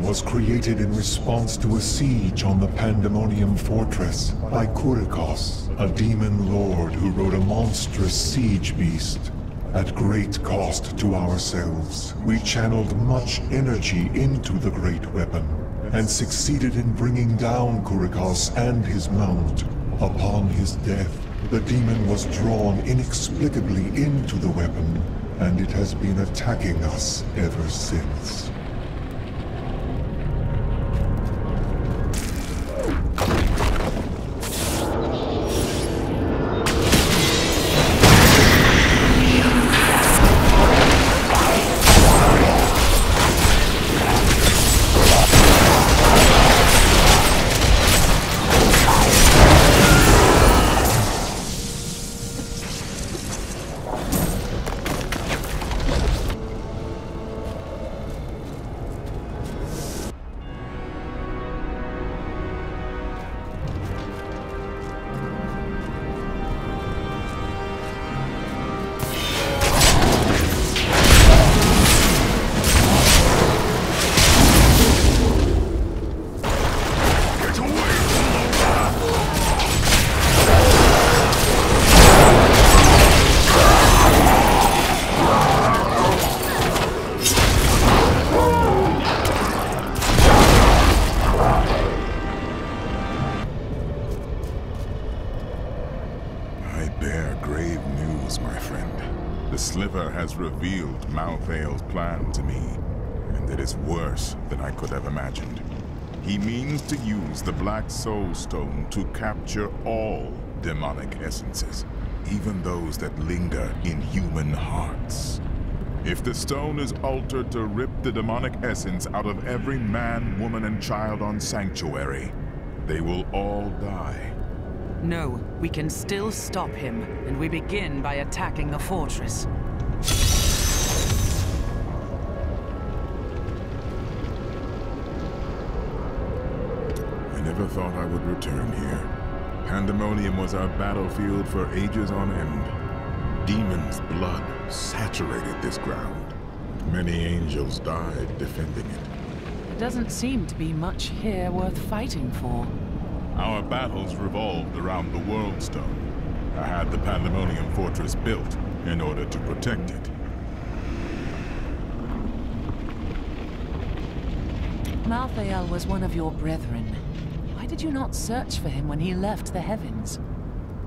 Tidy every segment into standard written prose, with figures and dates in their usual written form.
was created in response to a siege on the Pandemonium Fortress by Kurikos, a demon lord who rode a monstrous siege beast. At great cost to ourselves, we channeled much energy into the great weapon, and succeeded in bringing down Kurikos and his mount. Upon his death, the demon was drawn inexplicably into the weapon, and it has been attacking us ever since. Revealed Malthael's plan to me, and it is worse than I could have imagined. He means to use the Black Soul Stone to capture all demonic essences, even those that linger in human hearts. If the stone is altered to rip the demonic essence out of every man, woman, and child on Sanctuary, they will all die. No, we can still stop him, and we begin by attacking the fortress. I never thought I would return here. Pandemonium was our battlefield for ages on end. Demons' blood saturated this ground. Many angels died defending it. There doesn't seem to be much here worth fighting for. Our battles revolved around the World Stone. I had the Pandemonium Fortress built in order to protect it. Malthael was one of your brethren. Why did you not search for him when he left the heavens?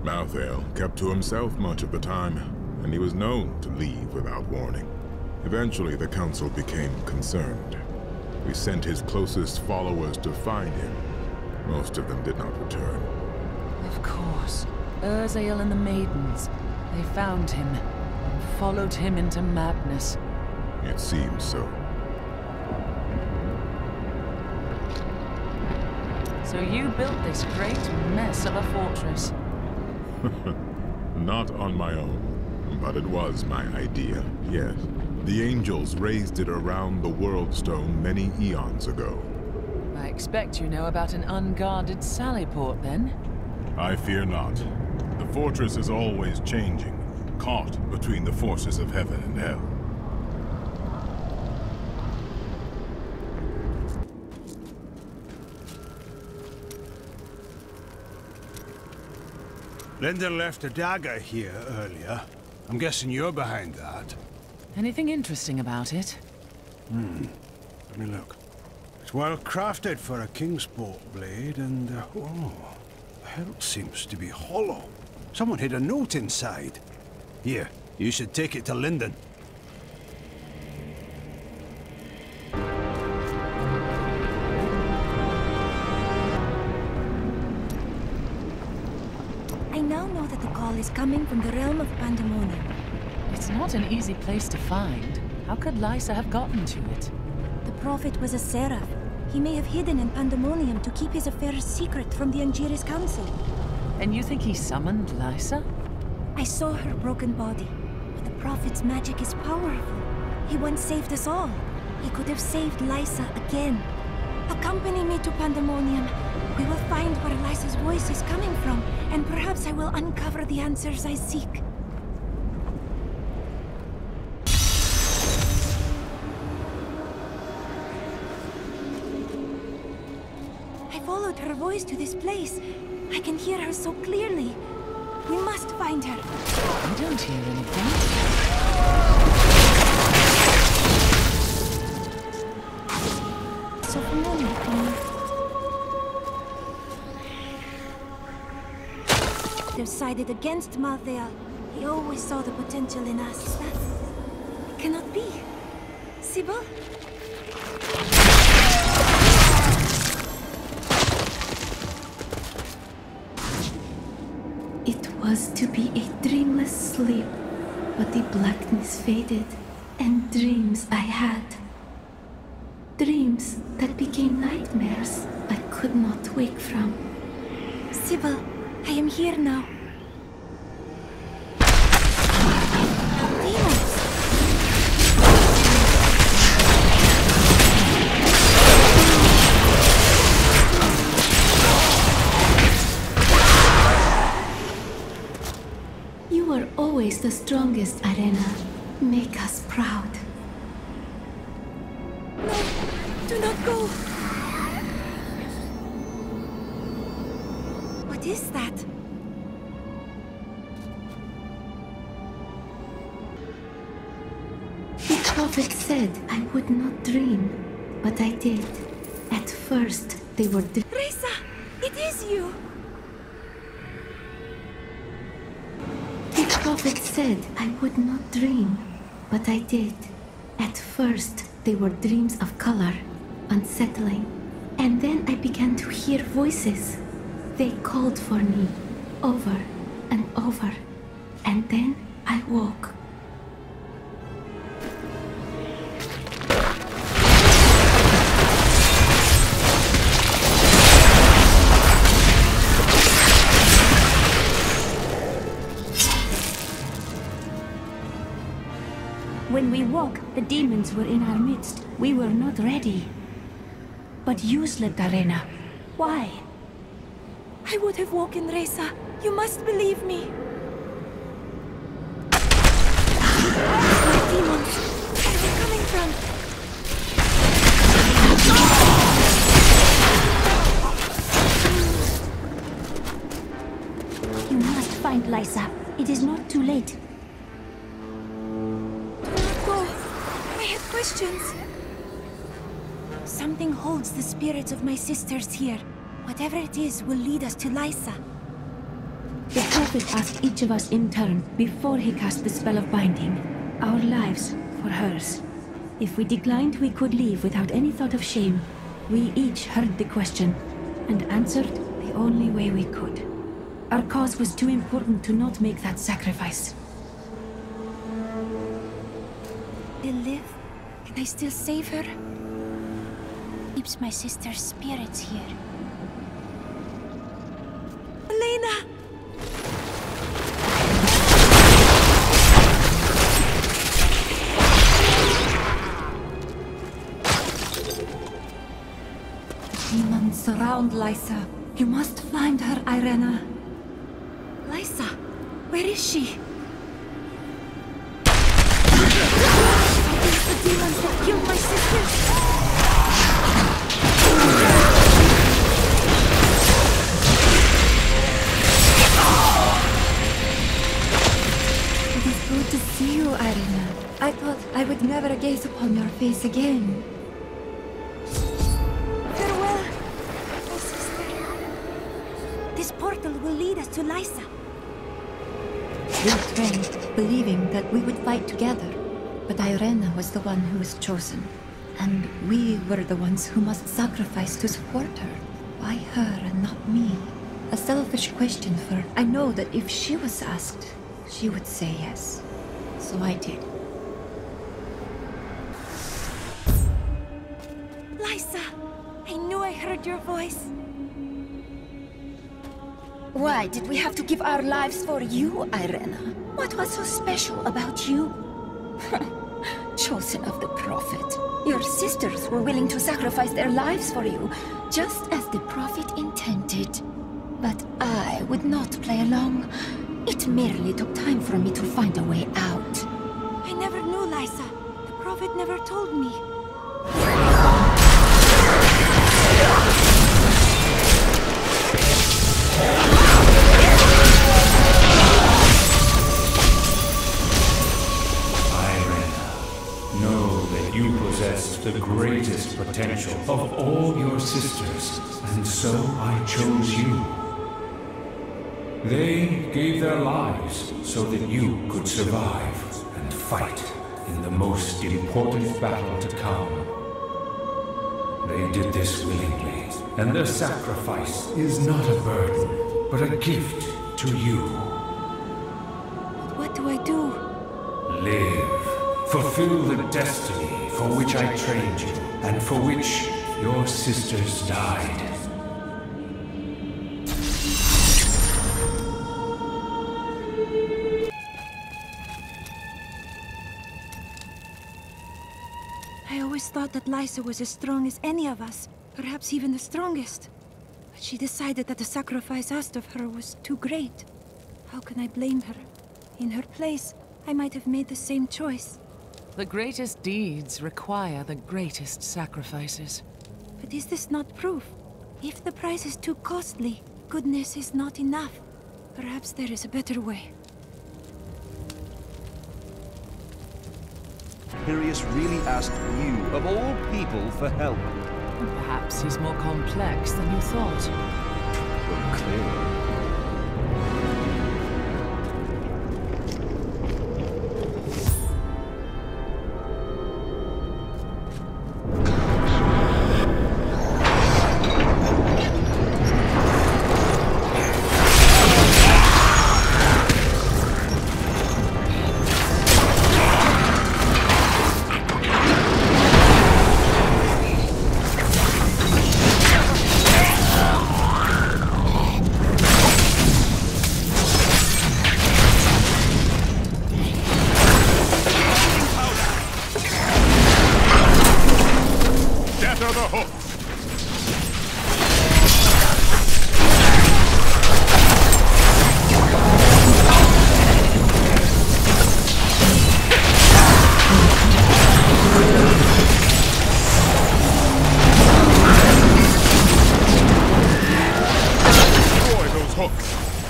Malthael kept to himself much of the time, and he was known to leave without warning. Eventually, the Council became concerned. We sent his closest followers to find him. Most of them did not return. Of course. Urzael and the Maidens. They found him, and followed him into madness. It seems so. So you built this great mess of a fortress? Not on my own, but it was my idea, yes. The angels raised it around the World Stone many eons ago. I expect you know about an unguarded sallyport, then? I fear not. The fortress is always changing, caught between the forces of heaven and hell. Linden left a dagger here earlier. I'm guessing you're behind that. Anything interesting about it? Let me look. It's well crafted for a Kingsport blade, and oh, the hilt seems to be hollow. Someone hid a note inside. Here, you should take it to Linden. I now know that the call is coming from the realm of Pandemonium. It's not an easy place to find. How could Lysa have gotten to it? The prophet was a seraph. He may have hidden in Pandemonium to keep his affairs secret from the Angiris Council. And you think he summoned Lysa? I saw her broken body, but the prophet's magic is powerful. He once saved us all. He could have saved Lysa again. Accompany me to Pandemonium. We will find where Lysa's voice is coming from, and perhaps I will uncover the answers I seek. brought her voice to this place. I can hear her so clearly. We must find her. I don't hear anything. So familiar to me. They've sided against Malthael. He always saw the potential in us. That cannot be. Sybil? It was to be a dreamless sleep, but the blackness faded, and dreams I had. Dreams that became nightmares I could not wake from. Sybil, I am here now. Demons! You were always the strongest, Arena. Make us proud. No! Do not go! What is that? The prophet said I would not dream, but I did. At first, they were Reza! It is you! The prophet said I would not dream, but I did. At first, they were dreams of color, unsettling. And then I began to hear voices. They called for me, over and over. And then I woke. When we woke, the demons were in our midst. We were not ready. But you slept, Arena. Why? I would have woken Reza. You must believe me. Where demons? Where are they coming from? You must find Lysa. It is not too late. I have questions. Something holds the spirits of my sisters here. Whatever it is will lead us to Lysa. The prophet asked each of us in turn, before he cast the spell of binding, our lives for hers. If we declined, we could leave without any thought of shame. We each heard the question, and answered the only way we could. Our cause was too important to not make that sacrifice. They'll live? Can I still save her? Keeps my sister's spirits here. Elena! Demons surround Lysa. You must find her, Irena. Lysa, where is she? The demons that killed my sisters! It is good to see you, Irena. I thought I would never gaze upon your face again. Farewell, my sister. This portal will lead us to Lysa. We trained, believing that we would fight together. But Irena was the one who was chosen. And we were the ones who must sacrifice to support her. Why her and not me? A selfish question, for I know that if she was asked, she would say yes. So I did. Lysa, I knew I heard your voice. Why did we have to give our lives for you, Irena? What was so special about you? Chosen of the prophet. Your sisters were willing to sacrifice their lives for you, just as the prophet intended. But I would not play along. It merely took time for me to find a way out. I never knew Lysa. The prophet never told me. Know that you possessed the greatest potential of all your sisters, and so I chose you. They gave their lives so that you could survive and fight in the most important battle to come. They did this willingly, and their sacrifice is not a burden, but a gift to you. What do I do? Live. Fulfill the destiny for which I trained you, and for which your sisters died. I always thought that Lysa was as strong as any of us, perhaps even the strongest. But she decided that the sacrifice asked of her was too great. How can I blame her? In her place, I might have made the same choice. The greatest deeds require the greatest sacrifices. But is this not proof? If the price is too costly, goodness is not enough. Perhaps there is a better way. Pirius really asked you, of all people, for help. Perhaps he's more complex than you thought. Well, clearly.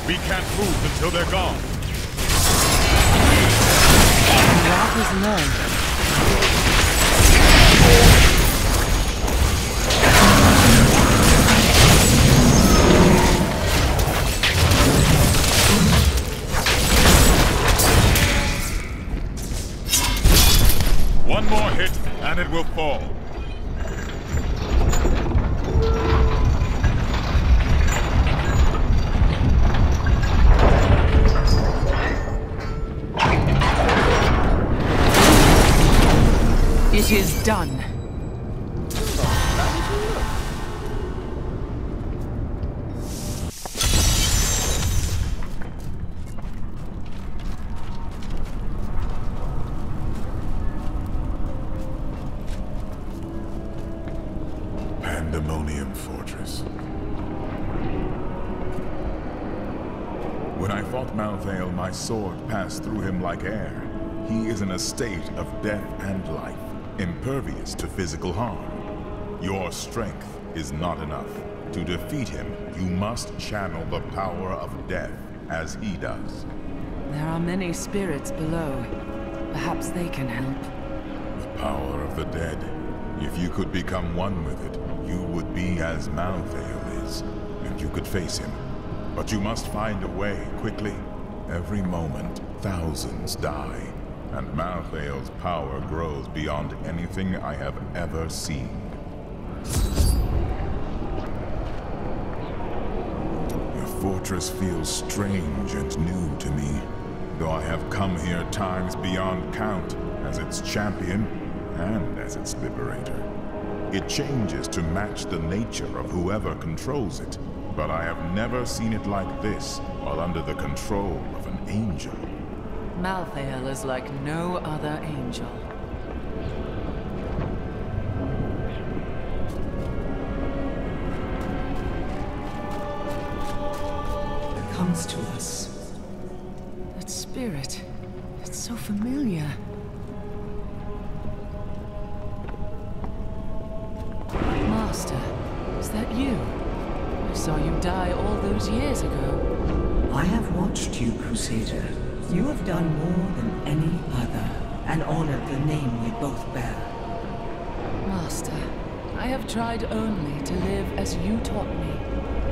We can't move until they're gone. Wrath is none. One more hit, and it will fall. It is done. Pandemonium Fortress. When I fought Malthael, my sword passed through him like air. He is in a state of death and life, impervious to physical harm. Your strength is not enough. To defeat him, you must channel the power of death, as he does. There are many spirits below. Perhaps they can help. The power of the dead. If you could become one with it, you would be as Malthael is, and you could face him. But you must find a way, quickly. Every moment, thousands die, and Malthael's power grows beyond anything I have ever seen. The fortress feels strange and new to me, though I have come here times beyond count as its champion and as its liberator. It changes to match the nature of whoever controls it, but I have never seen it like this while under the control of an angel. Malthael is like no other angel. It comes to us. That spirit, it's so familiar. Master, is that you? I saw you die all those years ago. I have watched you, Crusader. You have done more than any other, and honored the name we both bear. Master, I have tried only to live as you taught me.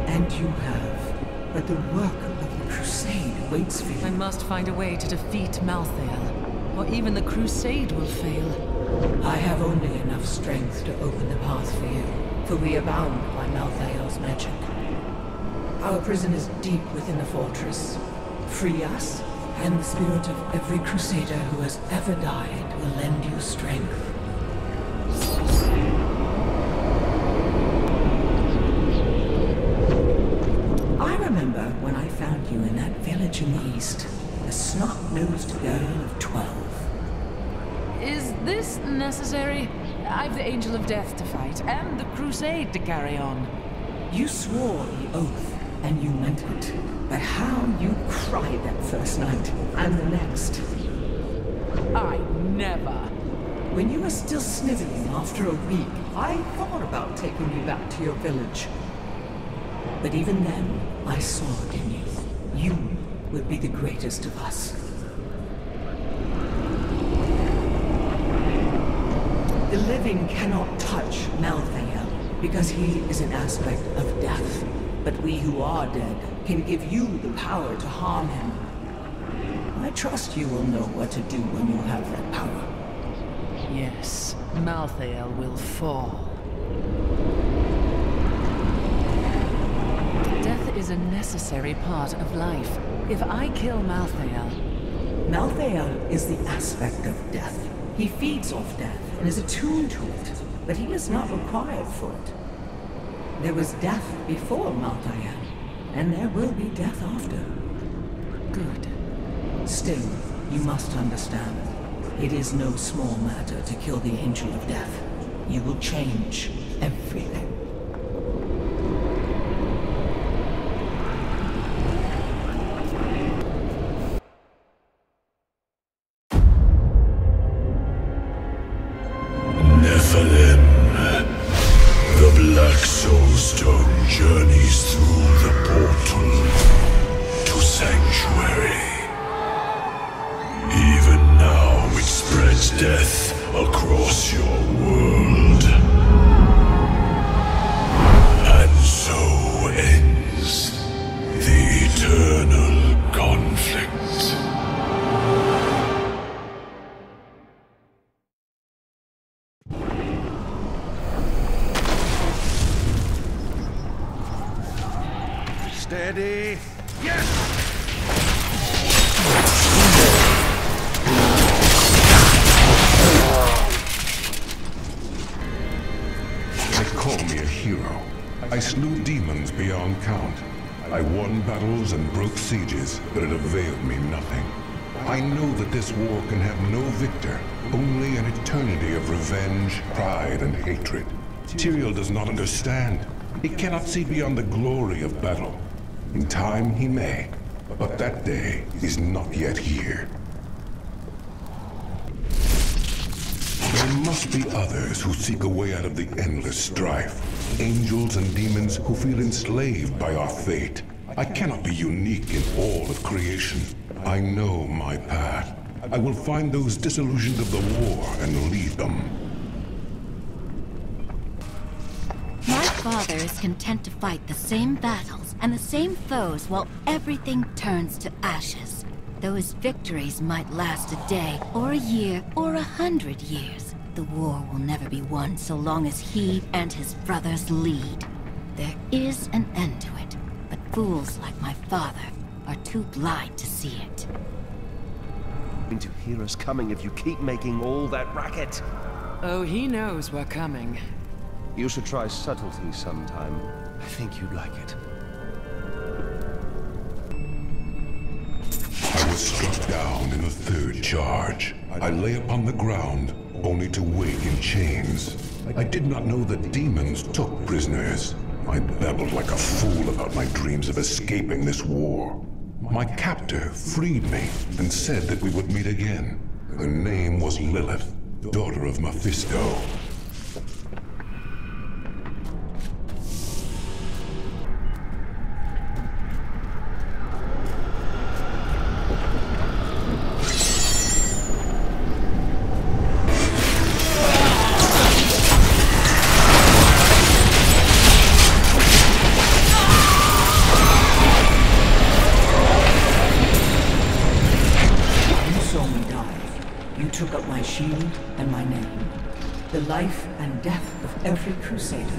And you have. But the work of the Crusade waits for you. I must find a way to defeat Malthael, or even the Crusade will fail. I have only enough strength to open the path for you, for we are bound by Malthael's magic. Our prison is deep within the fortress. Free us, and the spirit of every Crusader who has ever died will lend you strength. I remember when I found you in that village in the east, a snot-nosed girl of 12. Is this necessary? I've the Angel of Death to fight, and the Crusade to carry on. You swore the oath, and you meant it. But how you cried that first night, and the next. I never. When you were still sniveling after a week, I thought about taking you back to your village. But even then, I saw it in you. You would be the greatest of us. The living cannot touch Malthael, because he is an aspect of death. But we who are dead can give you the power to harm him. I trust you will know what to do when you have that power. Yes, Malthael will fall. Death is a necessary part of life. If I kill Malthael... Malthael is the aspect of death. He feeds off death and is attuned to it, but he is not required for it. There was death before Malthael, and there will be death after. Good. Still, you must understand, it is no small matter to kill the Angel of Death. You will change everything. Journeys through the portal to Sanctuary. Even now it spreads death across your world. And so ends the eternal conflict. Steady. Yes! They call me a hero. I slew demons beyond count. I won battles and broke sieges, but it availed me nothing. I know that this war can have no victor, only an eternity of revenge, pride, and hatred. Tyrael does not understand. He cannot see beyond the glory of battle. In time he may, but that day is not yet here. There must be others who seek a way out of the endless strife. Angels and demons who feel enslaved by our fate. I cannot be unique in all of creation. I know my path. I will find those disillusioned of the war and lead them. My father is content to fight the same battles and the same foes while everything turns to ashes. Those victories might last a day, or a year, or 100 years. The war will never be won so long as he and his brothers lead. There is an end to it, but fools like my father are too blind to see it. To hear us coming if you keep making all that racket. Oh, he knows we're coming. You should try subtlety sometime. I think you'd like it. I was struck down in the third charge. I lay upon the ground, only to wake in chains. I did not know that demons took prisoners. I babbled like a fool about my dreams of escaping this war. My captor freed me and said that we would meet again. Her name was Lilith, daughter of took up my shield and my name, the life and death of every Crusader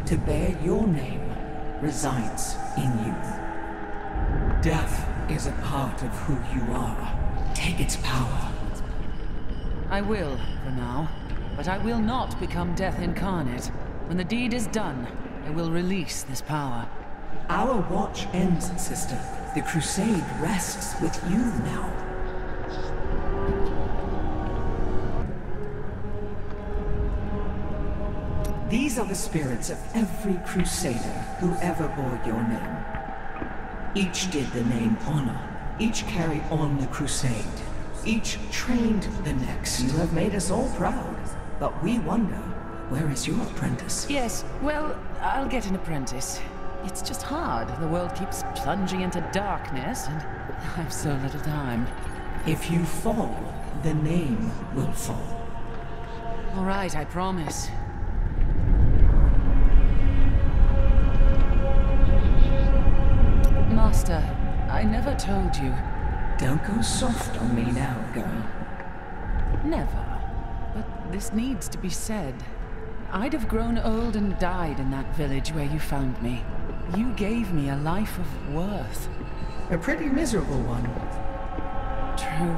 to bear your name resides in you. Death is a part of who you are. Take its power. I will, for now. But I will not become Death incarnate. When the deed is done, I will release this power. Our watch ends, sister. The crusade rests with you now. These are the spirits of every Crusader who ever bore your name. Each did the name honor. Each carried on the crusade. Each trained the next. You have made us all proud, but we wonder, where is your apprentice? Yes, well, I'll get an apprentice. It's just hard. The world keeps plunging into darkness, and I've so little time. If you fall, the name will fall. All right, I promise. Master, I never told you. Don't go soft on me now, girl. Never. But this needs to be said. I'd have grown old and died in that village where you found me. You gave me a life of worth. A pretty miserable one. True.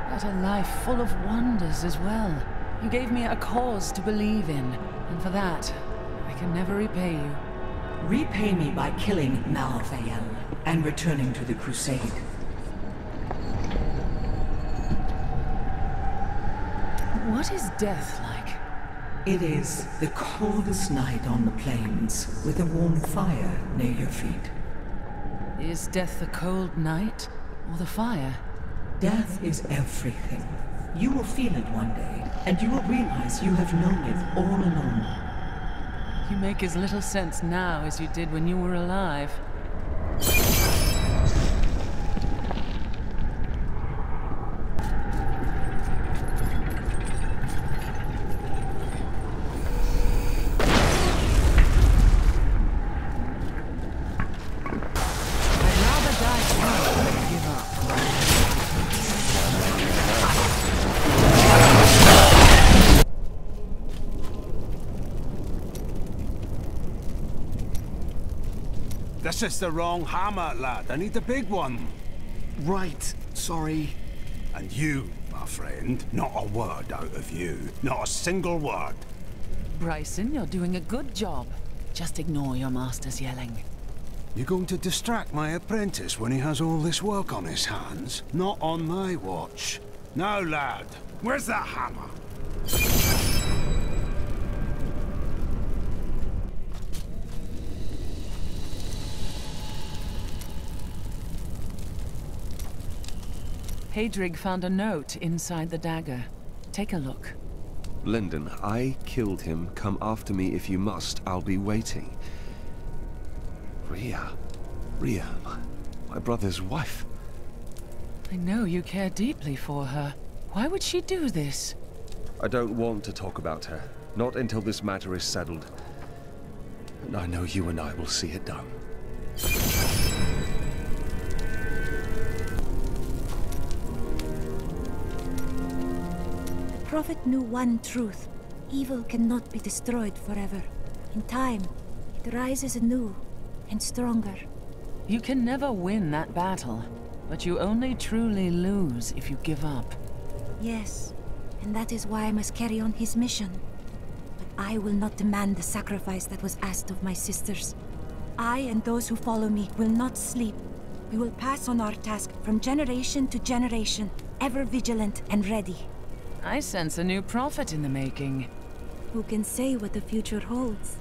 But a life full of wonders as well. You gave me a cause to believe in, and for that, I can never repay you. Repay me by killing Malthael and returning to the Crusade. What is death like? It is the coldest night on the plains, with a warm fire near your feet. Is death the cold night, or the fire? Death is everything. You will feel it one day, and you will realize you have known it all along. You make as little sense now as you did when you were alive. This is the wrong hammer, lad. I need the big one. Right, sorry. And you, my friend, not a word out of you. Not a single word. Bryson, you're doing a good job. Just ignore your master's yelling. You're going to distract my apprentice when he has all this work on his hands? Not on my watch. Now, lad, where's that hammer? Hadrig found a note inside the dagger. Take a look. Lyndon, I killed him. Come after me if you must. I'll be waiting. Rhea, my brother's wife. I know you care deeply for her. Why would she do this? I don't want to talk about her. Not until this matter is settled. And I know you and I will see it done. The Prophet knew one truth. Evil cannot be destroyed forever. In time, it rises anew and stronger. You can never win that battle, but you only truly lose if you give up. Yes, and that is why I must carry on his mission. But I will not demand the sacrifice that was asked of my sisters. I and those who follow me will not sleep. We will pass on our task from generation to generation, ever vigilant and ready. I sense a new prophet in the making. Who can say what the future holds?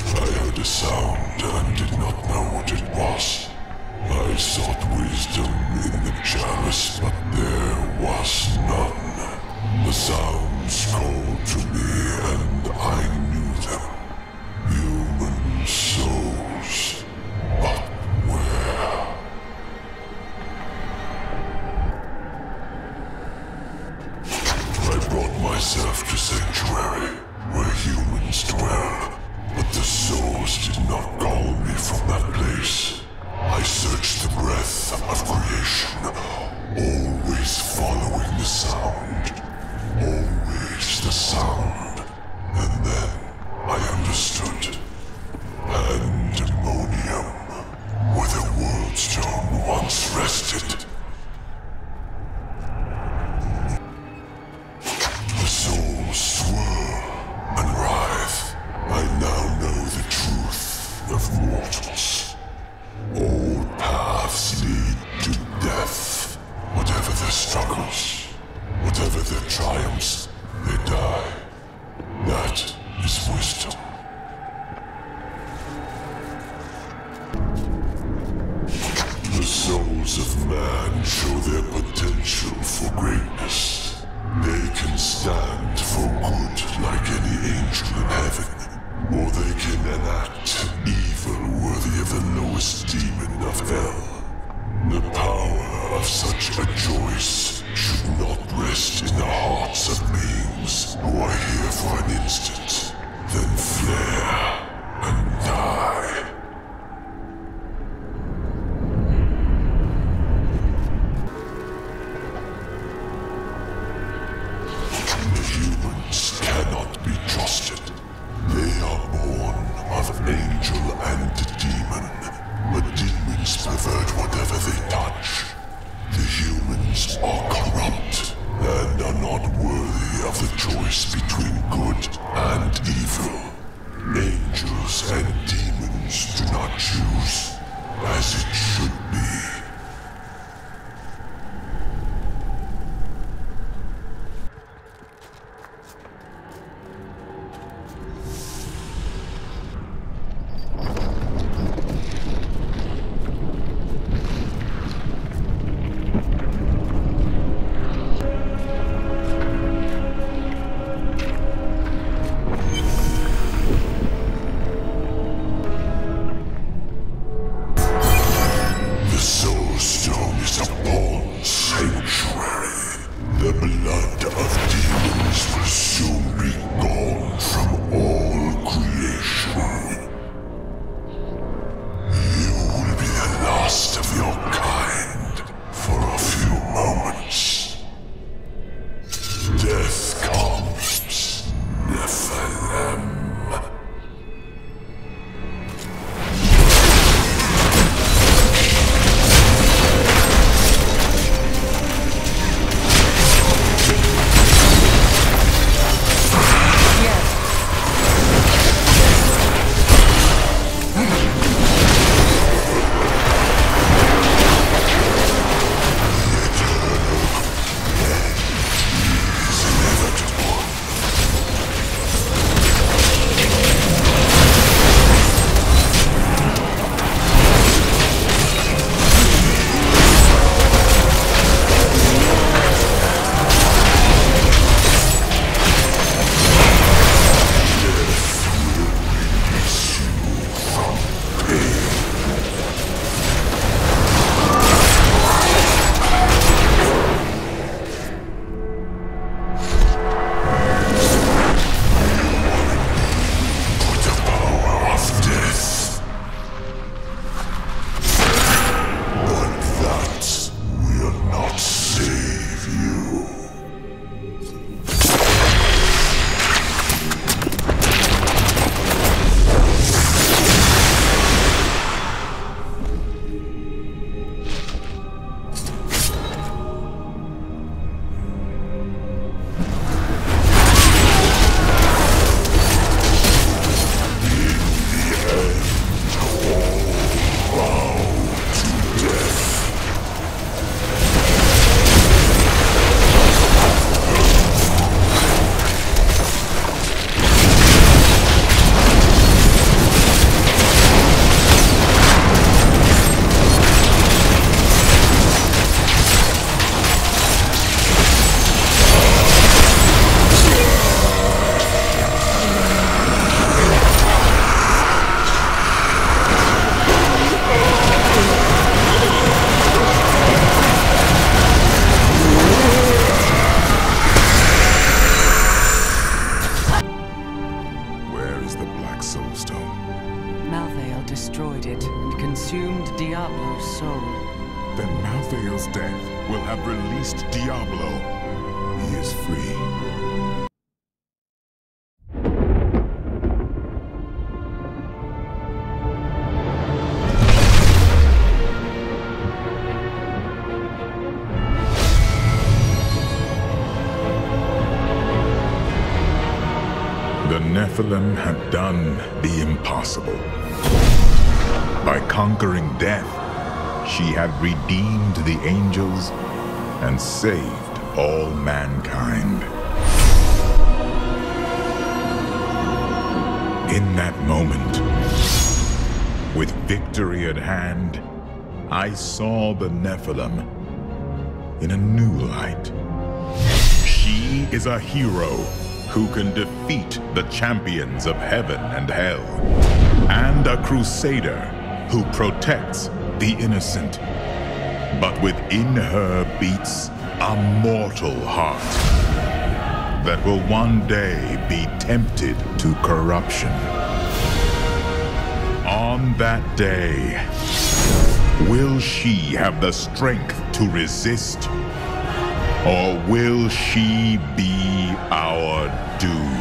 I heard a sound and did not know what it was. I sought wisdom in the chalice, but there was none. The sounds called to me, and I knew them. Human souls. But where? I brought myself to Sanctuary, where humans dwell. But the souls did not call me from that place. mortals. All paths lead to death. Whatever their struggles, whatever their triumphs, they die. That is wisdom. The souls of man show their potential for greatness. They can stand for good like any angel in heaven, or they can enact evil worthy of the lowest demon of hell. The power of such a choice should not rest in the hearts of beings who are here for an instant, then flare and die. The humans cannot be trusted. They are born of angel and demon, but demons pervert whatever they touch. The humans are corrupt and are not worthy of the choice between good and evil. Angels and demons do not choose as it should be. destroyed it and consumed Diablo's soul. Then Malthael's death will have released Diablo. He is free. The Nephilim had done the impossible. By conquering death, she had redeemed the angels and saved all mankind. In that moment, with victory at hand, I saw the Nephilim in a new light. She is a hero who can defeat the champions of heaven and hell, and a Crusader who protects the innocent. But within her beats a mortal heart that will one day be tempted to corruption. On that day, will she have the strength to resist? Or will she be our doom?